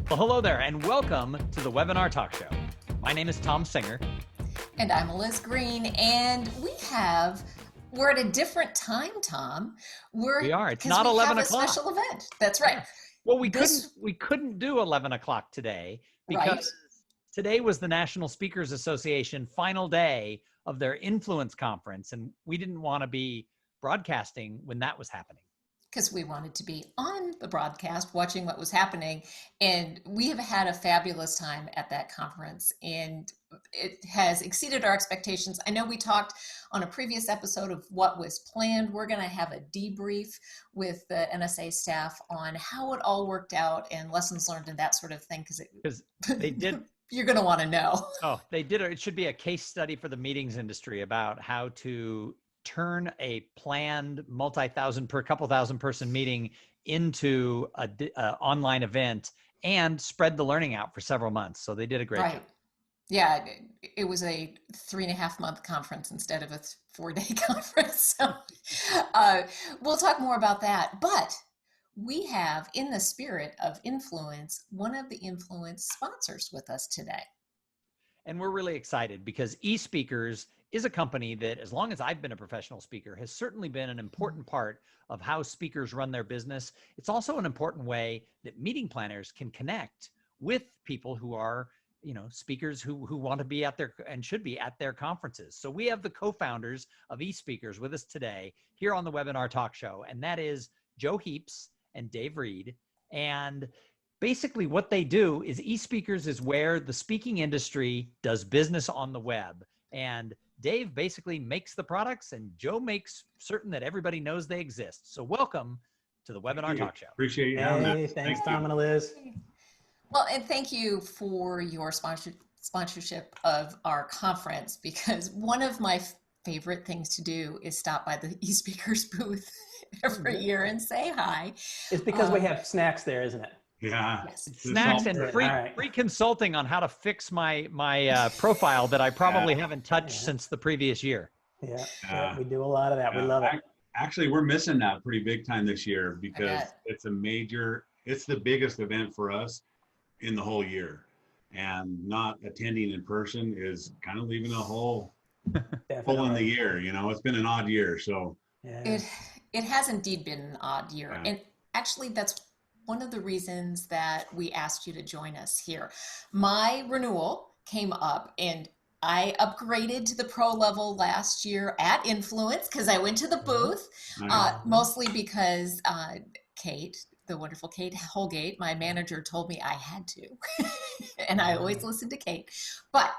Well, hello there, and welcome to the Webinar Talk Show. My name is Tom Singer. And I'm Eliz Greene, and we're at a different time, Tom. We are. It's not 11 o'clock. We have a special event. That's right. Well, we couldn't do 11 o'clock today because today was the National Speakers Association final day of their Influence Conference, and we didn't want to be broadcasting when that was happening. Because we wanted to be on the broadcast watching what was happening. And we have had a fabulous time at that conference, and it has exceeded our expectations. I know we talked on a previous episode of what was planned. We're going to have a debrief with the NSA staff on how it all worked out and lessons learned and that sort of thing. Because they did. You're going to want to know. Oh, they did. It should be a case study for the meetings industry about how to turn a planned couple thousand person meeting into a online event and spread the learning out for several months. So they did a great job. Yeah, it was a 3.5-month conference instead of a 4-day conference. So we'll talk more about that. But we have, in the spirit of influence, one of the influence sponsors with us today. And we're really excited because eSpeakers is a company that, as long as I've been a professional speaker, has certainly been an important part of how speakers run their business. It's also an important way that meeting planners can connect with people who are, speakers who want to be at their and should be at their conferences. So we have the co-founders of eSpeakers with us today here on the Webinar Talk Show, and that is Joe Heaps and Dave Reed. And basically what they do is eSpeakers is where the speaking industry does business on the web. And Dave basically makes the products, and Joe makes certain that everybody knows they exist. So welcome to the Webinar Talk Show. Appreciate you having us. Hey, thanks, Thom and Eliz. Well, and thank you for your sponsorship of our conference, because one of my favorite things to do is stop by the eSpeakers booth every year and say hi. It's because we have snacks there, isn't it? Yeah. Yes. Snacks and free consulting on how to fix my profile that I probably haven't touched since the previous year. Yeah, we do a lot of that. We love it. Actually, we're missing that pretty big time this year because it's the biggest event for us in the whole year. And not attending in person is kind of leaving a hole in the year. It's been an odd year. So it has indeed been an odd year. Yeah. And actually, that's one of the reasons that we asked you to join us here. My renewal came up, and I upgraded to the pro level last year at Influence because I went to the booth, mostly because Kate, the wonderful Kate Holgate, my manager, told me I had to. And I always listen to Kate. But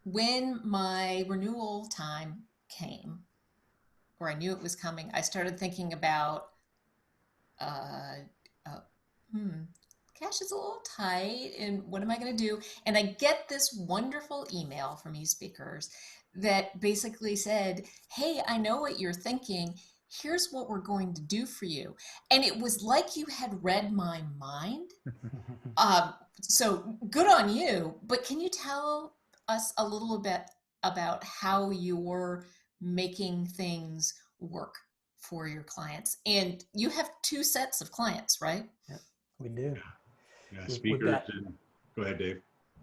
when my renewal time came, or I knew it was coming, I started thinking about cash is a little tight, and what am I going to do? And I get this wonderful email from eSpeakers that basically said, hey, I know what you're thinking. Here's what we're going to do for you. And it was like you had read my mind. So good on you. But can you tell us a little bit about how you're making things work for your clients? And you have 2 sets of clients, right? Yep, we do. Yeah, speakers. Go ahead, Dave.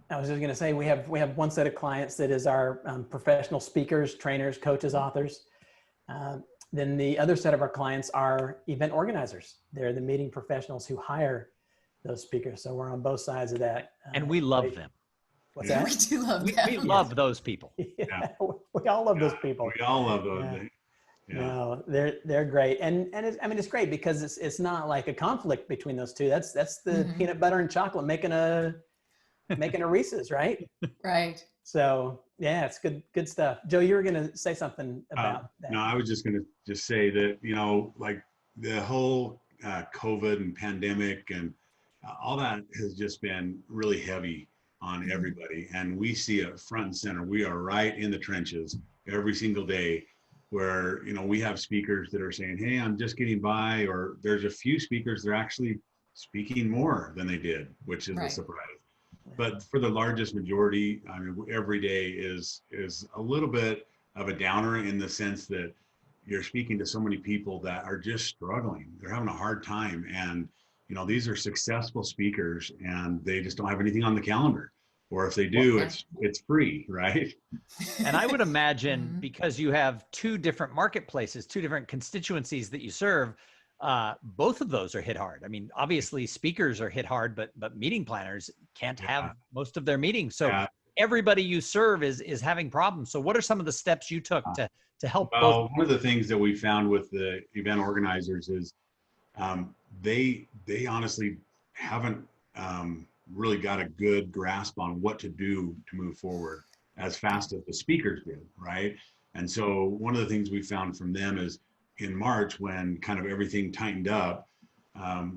I was just going to say we have one set of clients that is our professional speakers, trainers, coaches, authors. Then the other set of our clients are event organizers. They're the meeting professionals who hire those speakers. So we're on both sides of that. And we love them. What's that? We do love them. We love those people. Yeah. We all love those people. We all love those. Yeah. No, they're great, and it's great because it's not like a conflict between those two. That's the peanut butter and chocolate making a Reese's, right? Right. So yeah, it's good stuff. Joe, you were gonna say something about that. No, I was just gonna say that like the whole COVID and pandemic and all that has just been really heavy on everybody, and we see it front and center. We are right in the trenches every single day, where we have speakers that are saying, hey, I'm just getting by, or there's a few speakers that are actually speaking more than they did, which is a surprise. But for the largest majority, I mean, every day is a little bit of a downer in the sense that you're speaking to so many people that are just struggling. They're having a hard time. And you know, these are successful speakers and they just don't have anything on the calendar. Or if they do, it's free, right? And I would imagine Mhm. because you have two different marketplaces, two different constituencies that you serve, both of those are hit hard. I mean, obviously speakers are hit hard, but meeting planners can't have most of their meetings. So everybody you serve is having problems. So what are some of the steps you took to help both? Well, one of the things that we found with the event organizers is they honestly haven't really got a good grasp on what to do to move forward as fast as the speakers did, right? And so one of the things we found from them is in March, when kind of everything tightened up,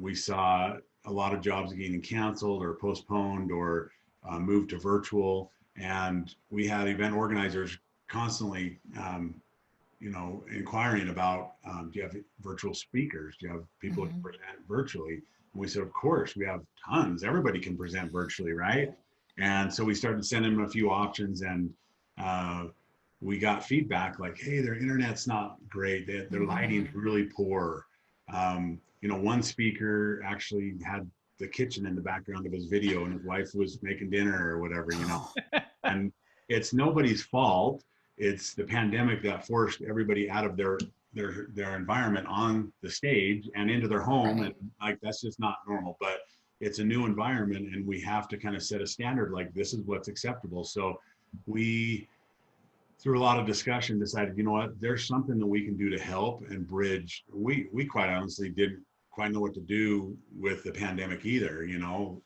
we saw a lot of jobs getting canceled or postponed or moved to virtual. And we had event organizers constantly you know, inquiring about, do you have virtual speakers? Do you have people who can present virtually? And we said, of course, we have tons. Everybody can present virtually, right? And so we started sending them a few options, and we got feedback like, hey, their internet's not great. Their lighting's really poor. You know, one speaker actually had the kitchen in the background of his video and his wife was making dinner or whatever, you know. And it's nobody's fault. It's the pandemic that forced everybody out of their environment on the stage and into their home. Right. And like, that's just not normal, but it's a new environment and we have to kind of set a standard, like this is what's acceptable. So we, through a lot of discussion, decided, you know what, there's something that we can do to help and bridge. We quite honestly didn't quite know what to do with the pandemic either, you know,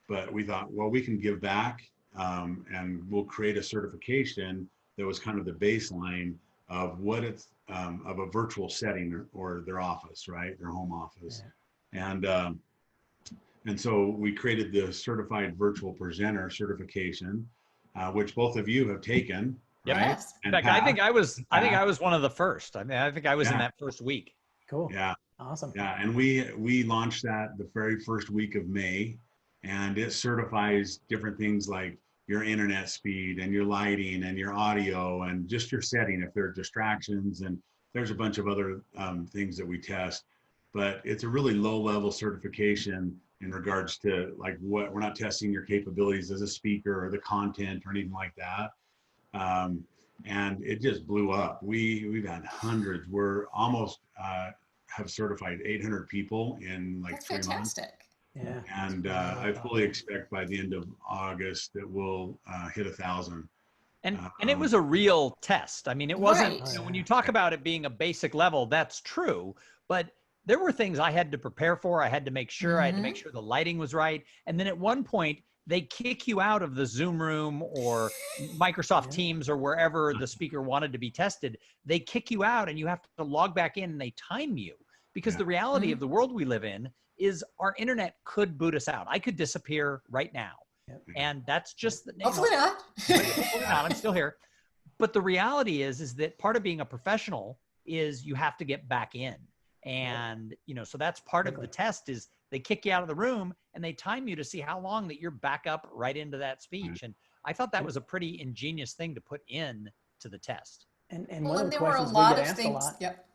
but we thought, well, we can give back and we'll create a certification that was kind of the baseline of what it's of a virtual setting or their office, right? Their home office. Yeah. And so we created the certified virtual presenter certification, which both of you have taken. Yep. Right? Yes. In fact, I think I was one of the first. I mean, I think I was in that first week. Cool. Yeah. Awesome. Yeah. And we launched that the very first week of May, and it certifies different things like your internet speed and your lighting and your audio and just your setting if there are distractions, and there's a bunch of other things that we test. But it's a really low level certification in regards to like what we're not testing your capabilities as a speaker or the content or anything like that. And it just blew up. We've had hundreds. We're almost have certified 800 people in like That's 3 months. Fantastic. Yeah. And I fully expect by the end of August that we'll hit 1,000. And it was a real test. I mean, it wasn't, Right. you know, when you talk about it being a basic level, that's true. But there were things I had to prepare for. I had to make sure, I had to make sure the lighting was right. And then at one point, they kick you out of the Zoom room or Microsoft Teams or wherever the speaker wanted to be tested. They kick you out and you have to log back in and they time you. Because the reality of the world we live in is our internet could boot us out. I could disappear right now. And that's just the Hopefully not. Hopefully not. I'm still here. But the reality is that part of being a professional is you have to get back in. And, you know, so that's part of the test is they kick you out of the room and they time you to see how long that you're back up right into that speech. And I thought that was a pretty ingenious thing to put in to the test. And Well, one of and the there were a questions we lot get of asked a things. lot. Yep.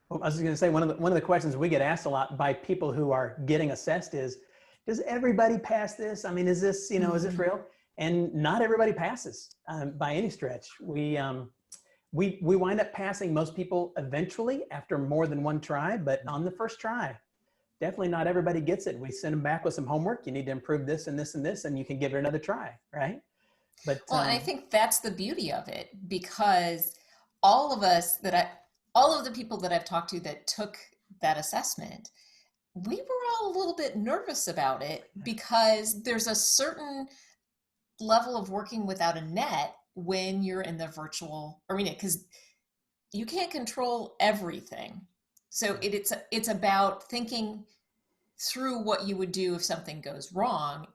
Well, I was going to say one of the questions we get asked a lot by people who are getting assessed is, does everybody pass this? I mean, is this, you know, is this real? And not everybody passes by any stretch. We wind up passing most people eventually after more than one try, but on the first try, definitely not everybody gets it. We send them back with some homework. You need to improve this and this and this, and you can give it another try, right? But Well, and I think that's the beauty of it, because all of the people that I've talked to that took that assessment, we were all a little bit nervous about it because there's a certain level of working without a net when you're in the virtual arena, because you can't control everything. So it's about thinking through what you would do if something goes wrong.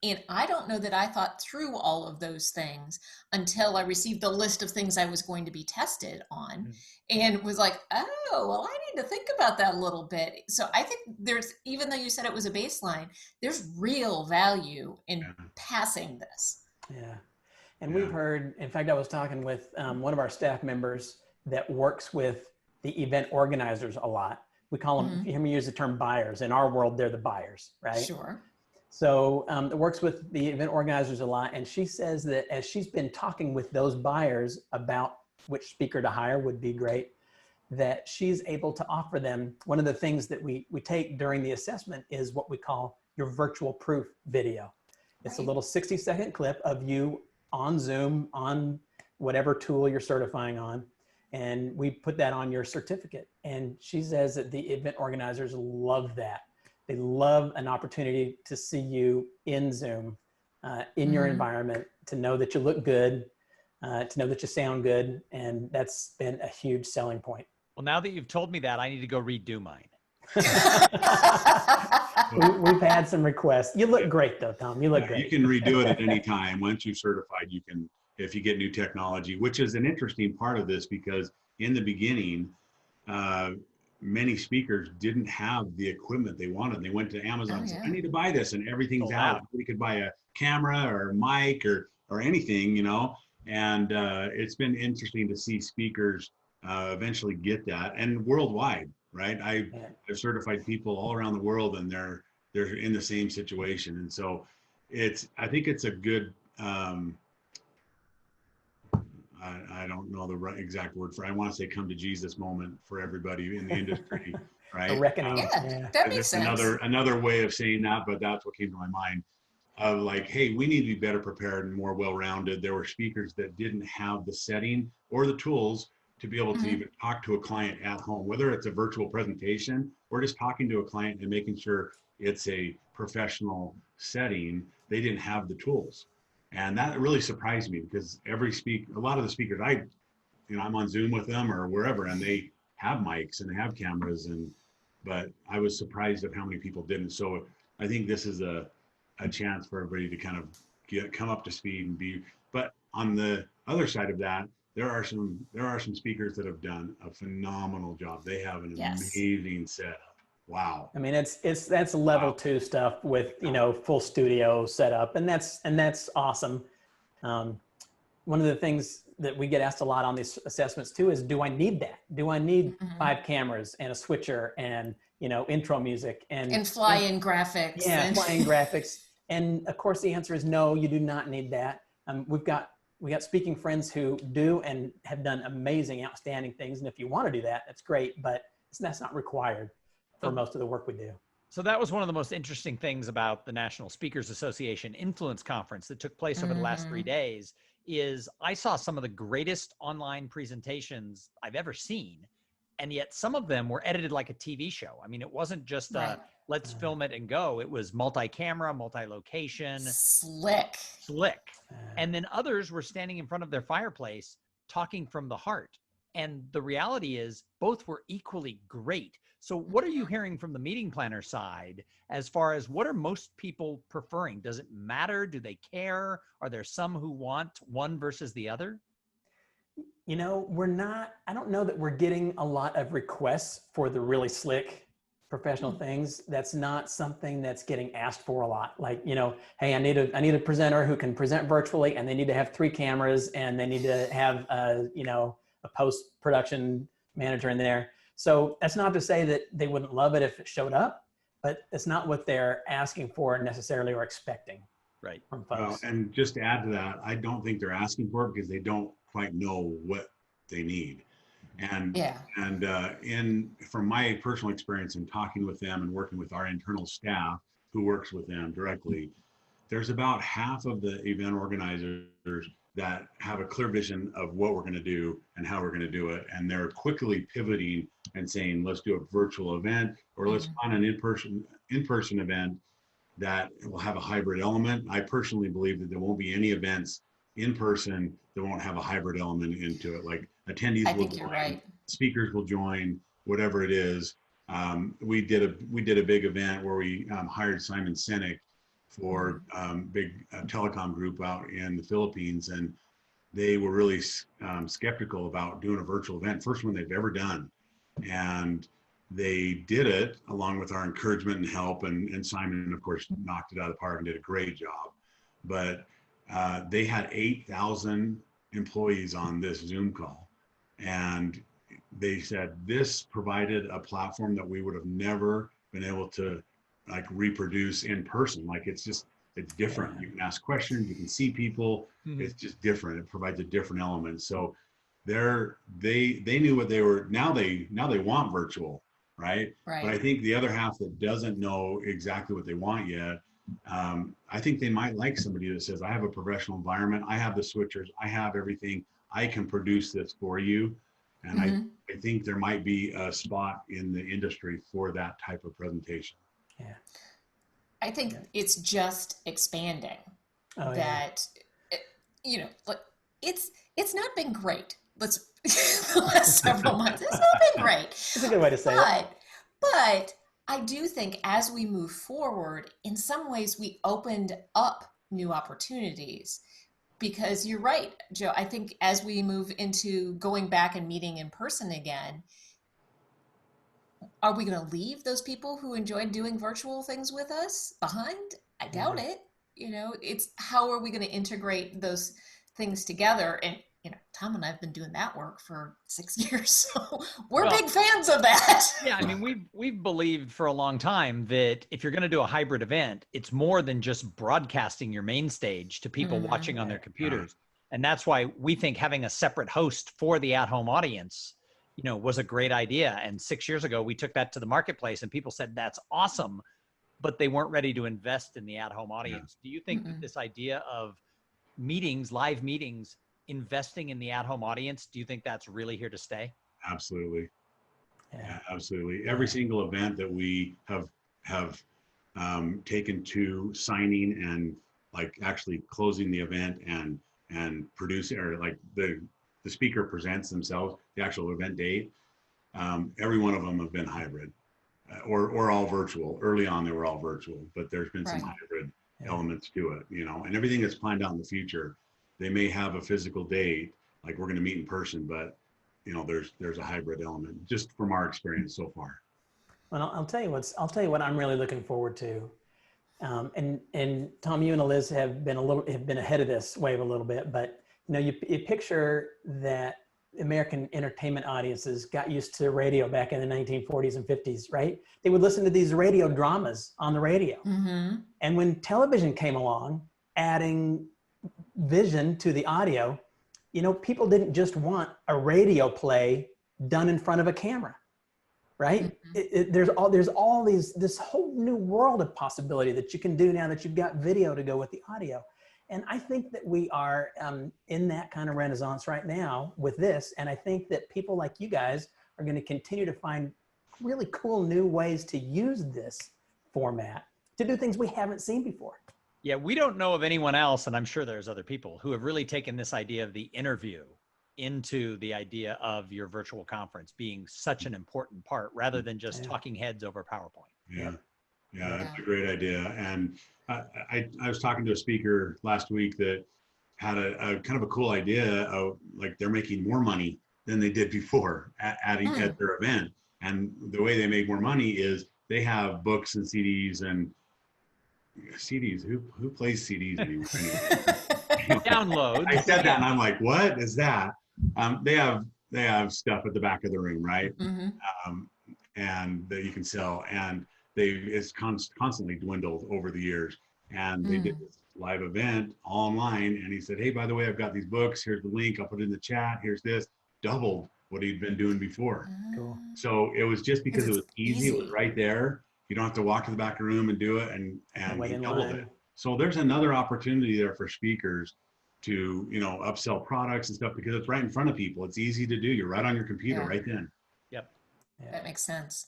And I don't know that I thought through all of those things until I received the list of things I was going to be tested on and was like, oh, well, I need to think about that a little bit. So I think there's, even though you said it was a baseline, there's real value in passing this. Yeah. And we've heard, in fact, I was talking with one of our staff members that works with the event organizers a lot. We call them, you hear me use the term buyers. In our world, they're the buyers, right? Sure. So it works with the event organizers a lot. And she says that as she's been talking with those buyers about which speaker to hire would be great, that she's able to offer them. One of the things that we take during the assessment is what we call your virtual proof video. It's a little 60-second clip of you on Zoom, on whatever tool you're certifying on. And we put that on your certificate. And she says that the event organizers love that. They love an opportunity to see you in Zoom, in your environment, to know that you look good, to know that you sound good. And that's been a huge selling point. Well, now that you've told me that, I need to go redo mine. We've had some requests. You look great though, Thom. You look great. You can redo it at any time. Once you've certified, you can, if you get new technology, which is an interesting part of this, because in the beginning, many speakers didn't have the equipment they wanted. They went to Amazon and said, I need to buy this, and everything's out. We could buy a camera or a mic or anything, you know, and it's been interesting to see speakers eventually get that, and worldwide, right? I've certified people all around the world, and they're in the same situation. And so I think it's a good, I don't know the right exact word for, I want to say come to Jesus moment for everybody in the industry, right? A reckoning. That makes sense. Another way of saying that, but that's what came to my mind. Like, hey, we need to be better prepared and more well-rounded. There were speakers that didn't have the setting or the tools to be able to even talk to a client at home, whether it's a virtual presentation or just talking to a client and making sure it's a professional setting. They didn't have the tools. And that really surprised me, because a lot of the speakers, I'm on Zoom with them or wherever, and they have mics and they have cameras, but I was surprised at how many people didn't. So I think this is a chance for everybody to kind of come up to speed and be, but on the other side of that, there are some speakers that have done a phenomenal job. They have an amazing setup. Wow. I mean, that's level 2 stuff with, full studio setup, and that's awesome. One of the things that we get asked a lot on these assessments too is, do I need that? Do I need 5 cameras and a switcher and, intro music and fly-in graphics? Yeah, fly-in graphics. And of course the answer is no, you do not need that. We got speaking friends who do and have done amazing, outstanding things. And if you want to do that, that's great, but that's not required for most of the work we do. So that was one of the most interesting things about the National Speakers Association Influence Conference that took place over the last 3 days, is I saw some of the greatest online presentations I've ever seen. And yet some of them were edited like a TV show. I mean, it wasn't just let's film it and go. It was multi-camera, multi-location. Slick. And then others were standing in front of their fireplace talking from the heart. And the reality is both were equally great. So what are you hearing from the meeting planner side as far as what are most people preferring? Does it matter? Do they care? Are there some who want one versus the other? I don't know that we're getting a lot of requests for the really slick professional things. That's not something that's getting asked for a lot. Like, hey, I need a presenter who can present virtually, and they need to have 3 cameras, and they need to have a post-production manager in there. So that's not to say that they wouldn't love it if it showed up, but it's not what they're asking for necessarily or expecting from folks. Well, and just to add to that, I don't think they're asking for it because they don't quite know what they need. And from my personal experience in talking with them and working with our internal staff who works with them directly, there's about half of the event organizers that have a clear vision of what we're going to do and how we're going to do it. And they're quickly pivoting and saying, let's do a virtual event, or let's plan an in-person event that will have a hybrid element. I personally believe that there won't be any events in person that won't have a hybrid element into it. Like attendees will join, speakers will join, whatever it is. We did a big event where we hired Simon Sinek for big telecom group out in the Philippines, and they were really skeptical about doing a virtual event, first one they've ever done. And they did it along with our encouragement and help, and Simon, of course, knocked it out of the park and did a great job. But they had 8,000 employees on this Zoom call, and they said this provided a platform that we would have never been able to like reproduce in person. Like it's different. You can ask questions, you can see people. It's just different. It provides a different element. So they knew what they were. Now they want virtual, right? Right. But I think the other half that doesn't know exactly what they want yet, I think they might like somebody that says, I have a professional environment, I have the switchers, I have everything, I can produce this for you. And I think there might be a spot in the industry for that type of presentation. Yeah. I think it's just expanding. You know, like it's not been great. The last several months, it's not been great. That's a good way to say it. But I do think as we move forward, in some ways we opened up new opportunities, because you're right, Joe. I think as we move into going back and meeting in person again, are we going to leave those people who enjoyed doing virtual things with us behind? I doubt it. You know, it's how are we going to integrate those things together? And, you know, Thom and I have been doing that work for 6 years, so we're big fans of that. Yeah, I mean, we've believed for a long time that if you're going to do a hybrid event, it's more than just broadcasting your main stage to people watching on their computers. And that's why we think having a separate host for the at-home audience, you know, was a great idea. And 6 years ago, we took that to the marketplace and people said, that's awesome, but they weren't ready to invest in the at-home audience. Do you think that this idea of meetings, live meetings, investing in the at-home audience, do you think that's really here to stay? Absolutely. Yeah, absolutely. Every single event that we have taken to signing and like actually closing the event and producing, or like the speaker presents themselves, the actual event date, every one of them have been hybrid or all virtual. Early on, they were all virtual, but there's been some hybrid elements to it, you know, and everything that's planned out in the future, they may have a physical date, like we're going to meet in person, but you know, there's a hybrid element just from our experience so far. Well, I'll tell you what I'm really looking forward to. And Thom, you and Eliz have been ahead of this wave a little bit, but you know, you picture that American entertainment audiences got used to radio back in the 1940s and 50s, right? They would listen to these radio dramas on the radio. And when television came along, adding vision to the audio, you know, people didn't just want a radio play done in front of a camera, right? There's all this whole new world of possibility that you can do now that you've got video to go with the audio. And I think that we are in that kind of renaissance right now with this. And I think that people like you guys are going to continue to find really cool new ways to use this format to do things we haven't seen before. Yeah, we don't know of anyone else, and I'm sure there's other people who have really taken this idea of the interview into the idea of your virtual conference being such an important part rather than just talking heads over PowerPoint. Yeah, that's a great idea. And I was talking to a speaker last week that had a kind of a cool idea of like they're making more money than they did before at their event. And the way they make more money is they have books and CDs and CDs. Who plays CDs anymore? Download. I said that and I'm like, what is that? They have stuff at the back of the room, right? And that you can sell, and it's constantly dwindled over the years. And they did this live event all online, and he said, hey, by the way, I've got these books, here's the link, I'll put it in the chat, here's this. Doubled what he'd been doing before. Cool. So it was just because it was easy, it was right there. You don't have to walk to the back of the room and do it, and he doubled it. So there's another opportunity there for speakers to, you know, upsell products and stuff because it's right in front of people. It's easy to do. You're right on your computer right then. Yep. That makes sense.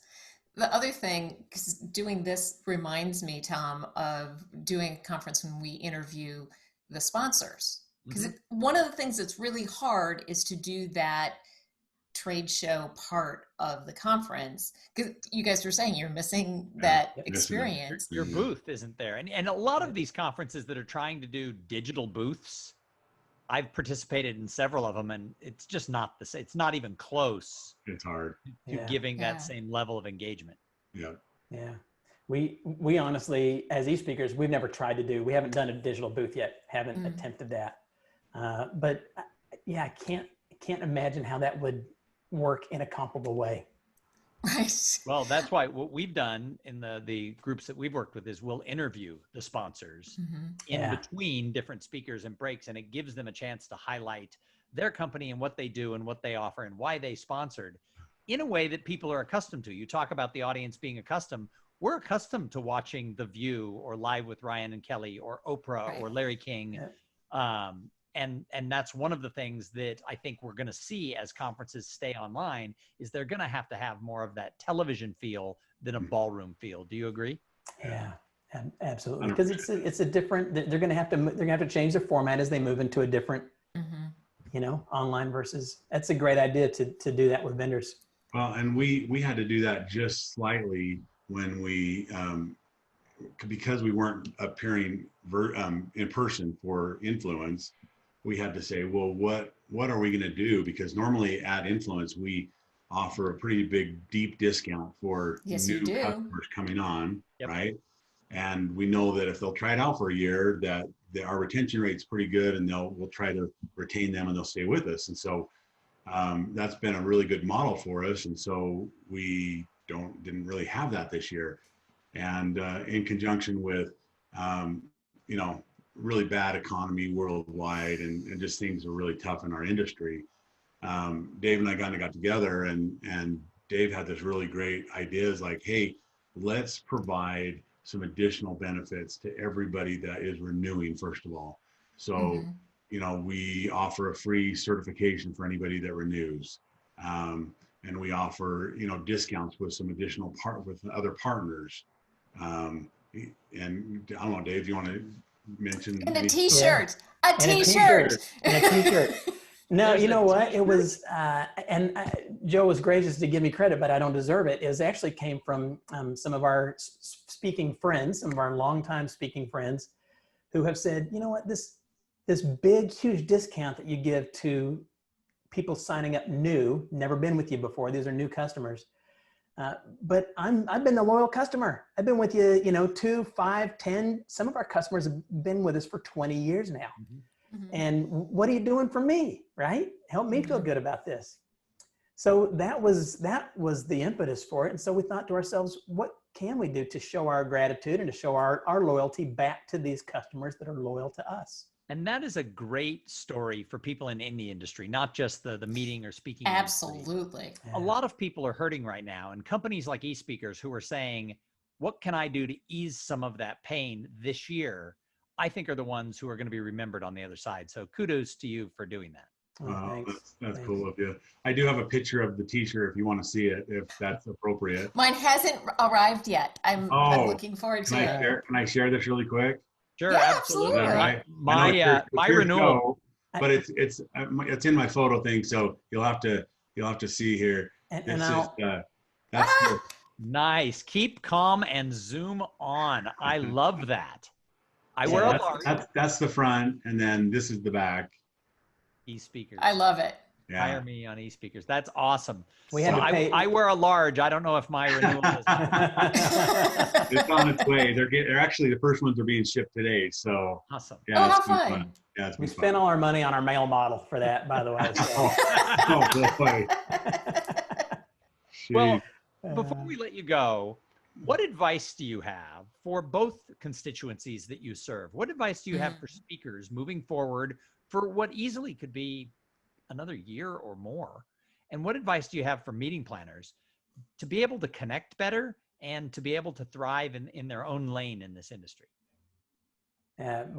The other thing, because doing this reminds me, Thom, of doing a conference when we interview the sponsors. Because one of the things that's really hard is to do that trade show part of the conference. Because you guys were saying you're missing that experience. Your booth isn't there. And a lot of these conferences that are trying to do digital booths, I've participated in several of them, and it's just not the same. It's not even close. It's hard to giving that same level of engagement. Yeah. We honestly, as eSpeakers, we've never tried to do. We haven't done a digital booth yet. Haven't attempted that. But yeah, I can't imagine how that would work in a comparable way. Right. Well, that's why what we've done in the groups that we've worked with is we'll interview the sponsors in between different speakers and breaks, and it gives them a chance to highlight their company and what they do and what they offer and why they sponsored in a way that people are accustomed to. You talk about the audience being accustomed. We're accustomed to watching The View or Live with Ryan and Kelly or Oprah or Larry King. And that's one of the things that I think we're going to see as conferences stay online is they're going to have more of that television feel than a ballroom feel. Do you agree? Yeah, absolutely. Because it's a different, they're going to have to change their format as they move into a different, you know, online versus, that's a great idea to do that with vendors. Well, and we had to do that just slightly when we, because we weren't appearing in person for Influence, we had to say, well, what are we going to do? Because normally at Influence, we offer a pretty big, deep discount for new customers coming on, right? And we know that if they'll try it out for a year, that our retention rate's pretty good, and we'll try to retain them and they'll stay with us. And so that's been a really good model for us. And so we didn't really have that this year. And in conjunction with, you know, really bad economy worldwide and just things are really tough in our industry. Dave and I got together and Dave had this really great ideas like, hey, let's provide some additional benefits to everybody that is renewing, first of all. So, you know, we offer a free certification for anybody that renews. And we offer, you know, discounts with some additional with other partners. And I don't know, Dave, you want to mention? And a t-shirt, And a t-shirt. No, you know what? It was, Joe was gracious to give me credit, but I don't deserve it. It actually came from some of our speaking friends, some of our longtime speaking friends who have said, you know what, this big, huge discount that you give to people signing up new, never been with you before. These are new customers. But I've been the loyal customer. I've been with you, you know, 2, 5, 10. Some of our customers have been with us for 20 years now. And what are you doing for me, right? Help me feel good about this. So that was the impetus for it. And so we thought to ourselves, what can we do to show our gratitude and to show our loyalty back to these customers that are loyal to us? And that is a great story for people in the industry, not just the meeting or speaking. Absolutely. Industry. A lot of people are hurting right now, and companies like eSpeakers who are saying, what can I do to ease some of that pain this year? I think are the ones who are going to be remembered on the other side. So kudos to you for doing that. That's cool of you. I do have a picture of the t-shirt if you want to see it, if that's appropriate. Mine hasn't arrived yet. I'm looking forward to it. Can I share this really quick? Sure, yeah, absolutely. Right? My renewal, but it's in my photo thing, so you'll have to see here. Nice. Keep calm and zoom on. I love that. I wear a large. That's the front, and then this is the back. eSpeakers. I love it. Yeah. Hire me on eSpeakers. That's awesome. I wear a large. I don't know if my renewal is. It's on its way. They're actually the first ones are being shipped today. So awesome. Yeah, how fun. Yeah, we spent all our money on our male model for that, by the way. So. Boy. Well, before we let you go, what advice do you have for both constituencies that you serve? What advice do you have for speakers moving forward for what easily could be another year or more? And what advice do you have for meeting planners to be able to connect better and to be able to thrive in their own lane in this industry? I've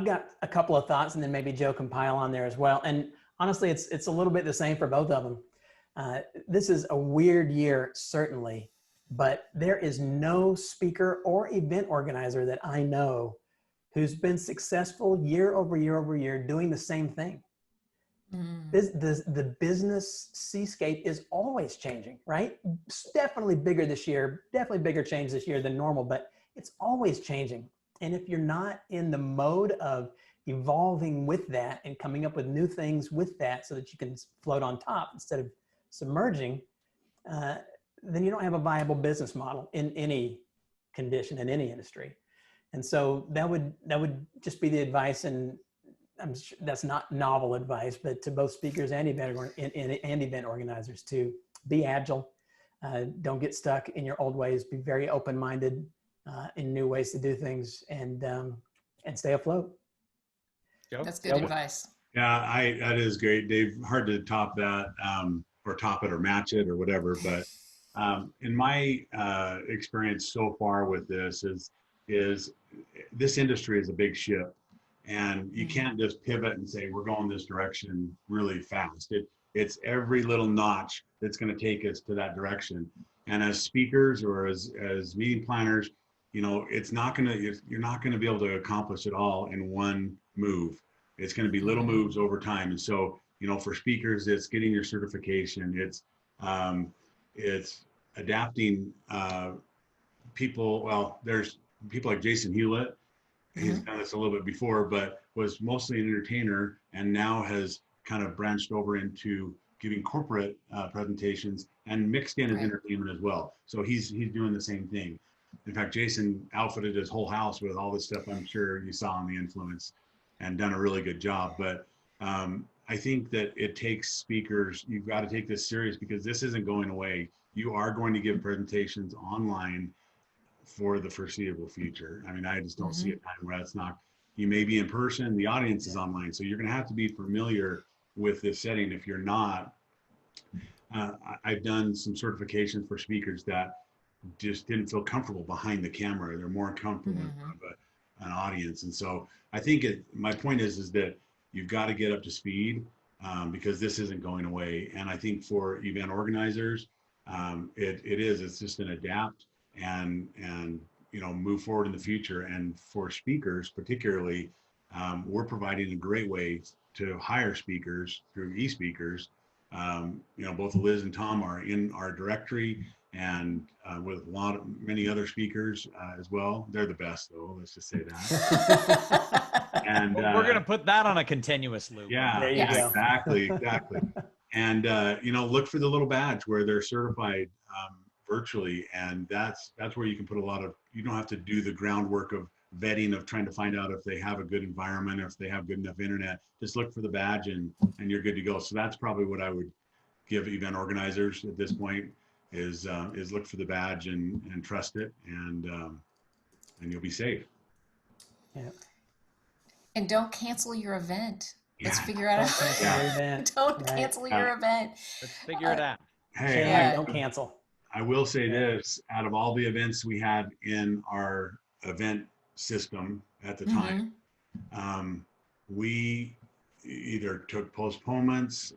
got a couple of thoughts, and then maybe Joe can pile on there as well. And honestly, it's a little bit the same for both of them. This is a weird year, certainly, but there is no speaker or event organizer that I know who's been successful year over year over year doing the same thing. The business seascape is always changing, right? It's definitely bigger this year, definitely bigger change this year than normal, but it's always changing. And if you're not in the mode of evolving with that and coming up with new things with that so that you can float on top instead of submerging, then you don't have a viable business model in any condition, in any industry. And so that would just be the advice. And that's not novel advice, but to both speakers and event organizers, to be agile. Don't get stuck in your old ways. Be very open-minded in new ways to do things, and stay afloat. Joe? That's good advice. Yeah, that is great, Dave. Hard to top that, or top it or match it or whatever. But in my experience so far with this is this industry is a big ship, and you can't just pivot and say we're going this direction really fast. It's every little notch that's going to take us to that direction. And as speakers or as meeting planners, you're not going to be able to accomplish it all in one move. It's going to be little moves over time. And so, for speakers, it's getting your certification. It's adapting people. Well, there's people like Jason Hewlett. He's done this a little bit before, but was mostly an entertainer and now has kind of branched over into giving corporate presentations and mixed in his entertainment as well. So he's doing the same thing. In fact, Jason outfitted his whole house with all this stuff I'm sure you saw on the Influence, and done a really good job. But I think that it takes speakers, you've got to take this serious because this isn't going away. You are going to give presentations online for the foreseeable future. I mean, I just don't see a time where that's not. You may be in person, the audience is online. So you're going to have to be familiar with this setting. If you're not, I've done some certifications for speakers that just didn't feel comfortable behind the camera. They're more comfortable in front of an audience. And so I think my point is that you've got to get up to speed because this isn't going away. And I think for event organizers, it's just an adapt and move forward in the future. And for speakers, particularly, we're providing a great way to hire speakers through eSpeakers. Both Eliz and Thom are in our directory, and with many other speakers as well. They're the best, though. Let's just say that. And we're going to put that on a continuous loop. Yeah, there you go. Exactly. And look for the little badge where they're certified virtually, and that's where you can put you don't have to do the groundwork of vetting of trying to find out if they have a good environment or if they have good enough internet. Just look for the badge and you're good to go. So that's probably what I would give event organizers at this point is look for the badge and trust it, and you'll be safe. Yeah. And don't cancel your event. Let's figure out don't cancel your event. Let's figure it out. Hey, don't cancel. I will say this, out of all the events we had in our event system at the time, we either took postponements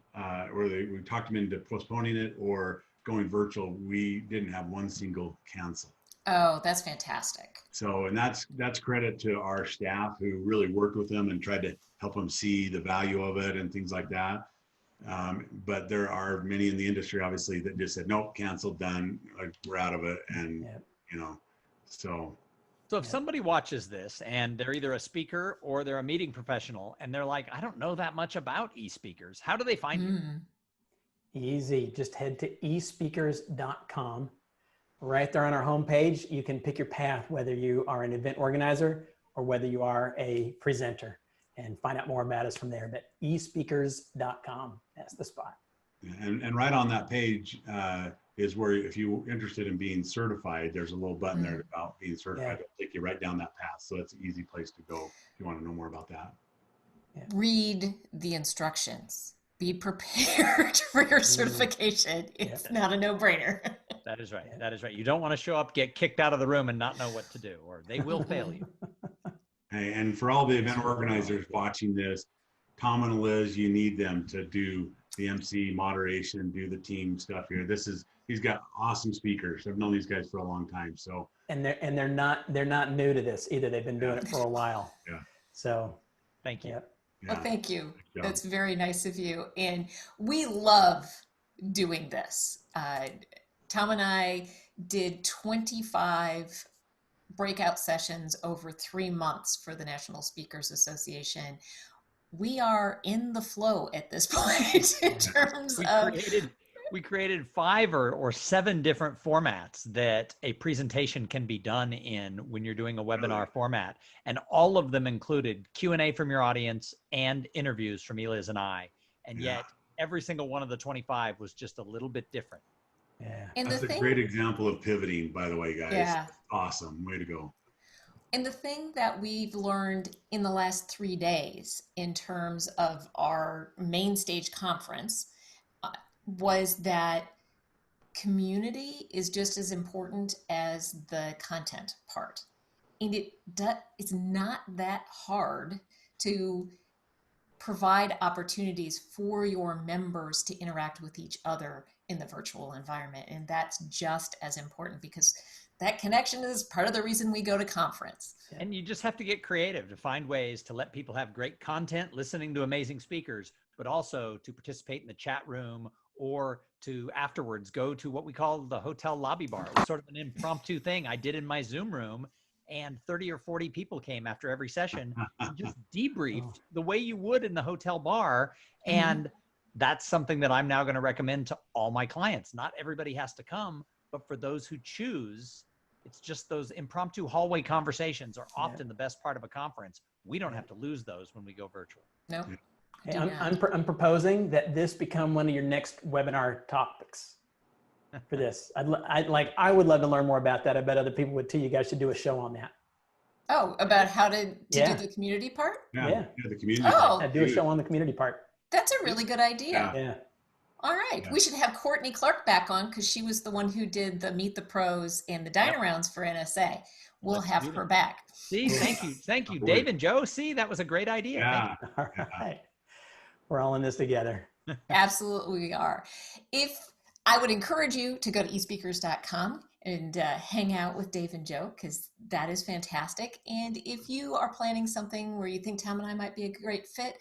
or we talked them into postponing it or going virtual. We didn't have one single cancel. Oh, that's fantastic. So, and that's credit to our staff who really worked with them and tried to help them see the value of it and things like that. But there are many in the industry, obviously, that just said, nope, canceled, done, like, we're out of it. And, so if somebody watches this and they're either a speaker or they're a meeting professional and they're like, I don't know that much about eSpeakers, how do they find you? Easy. Just head to eSpeakers.com. Right there on our homepage, you can pick your path, whether you are an event organizer or whether you are a presenter, and find out more about us from there. But eSpeakers.com, that's the spot. And right on that page is where, if you're interested in being certified, there's a little button there about being certified. It'll take you right down that path. So it's an easy place to go if you want to know more about that. Read the instructions. Be prepared for your certification. It's not a no-brainer. That is right. That is right. You don't want to show up, get kicked out of the room and not know what to do, or they will fail you. Hey, and for all the event organizers watching this, Thom and Eliz, you need them to do the MC moderation, do the team stuff here. He's got awesome speakers. I've known these guys for a long time. So they're not new to this either. They've been doing it for a while. Yeah. So thank you. Yeah. Well, thank you. That's very nice of you. And we love doing this. Thom and I did 25 breakout sessions over 3 months for the National Speakers Association. We are in the flow at this point in terms of We created 5 or 7 different formats that a presentation can be done in when you're doing a webinar format. And all of them included Q&A from your audience and interviews from Eliz and I. And yet every single one of the 25 was just a little bit different. Yeah. And That's a great example of pivoting, by the way, guys. Yeah. Awesome. Way to go. And the thing that we've learned in the last 3 days in terms of our main stage conference was that community is just as important as the content part. And it's not that hard to provide opportunities for your members to interact with each other in the virtual environment. And that's just as important, because that connection is part of the reason we go to conference. And you just have to get creative to find ways to let people have great content, listening to amazing speakers, but also to participate in the chat room or to afterwards go to what we call the hotel lobby bar. It was sort of an impromptu thing I did in my Zoom room, and 30 or 40 people came after every session and just debriefed the way you would in the hotel bar. And that's something that I'm now going to recommend to all my clients. Not everybody has to come, but for those who choose, it's just those impromptu hallway conversations are often the best part of a conference. We don't have to lose those when we go virtual. No. Hey, I'm proposing that this become one of your next webinar topics for this. I would love to learn more about that. I bet other people would too. You guys should do a show on that. Oh, about how to do the community part? Yeah, the community part. Do a show on the community part. That's a really good idea. Yeah. All right. We should have Courtney Clark back on, because she was the one who did the Meet the Pros and the Dine-Arounds for NSA. We'll have her back. See, thank you. Thank you, Dave and Joe. See, that was a great idea. Yeah. All right. We're all in this together. Absolutely we are. I would encourage you to go to eSpeakers.com and hang out with Dave and Joe, because that is fantastic. And if you are planning something where you think Tom and I might be a great fit,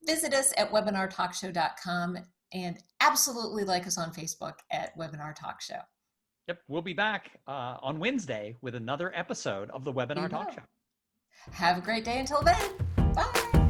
visit us at webinartalkshow.com and absolutely like us on Facebook at Webinar Talk Show. Yep. We'll be back on Wednesday with another episode of the Webinar Talk Show. Have a great day until then. Bye.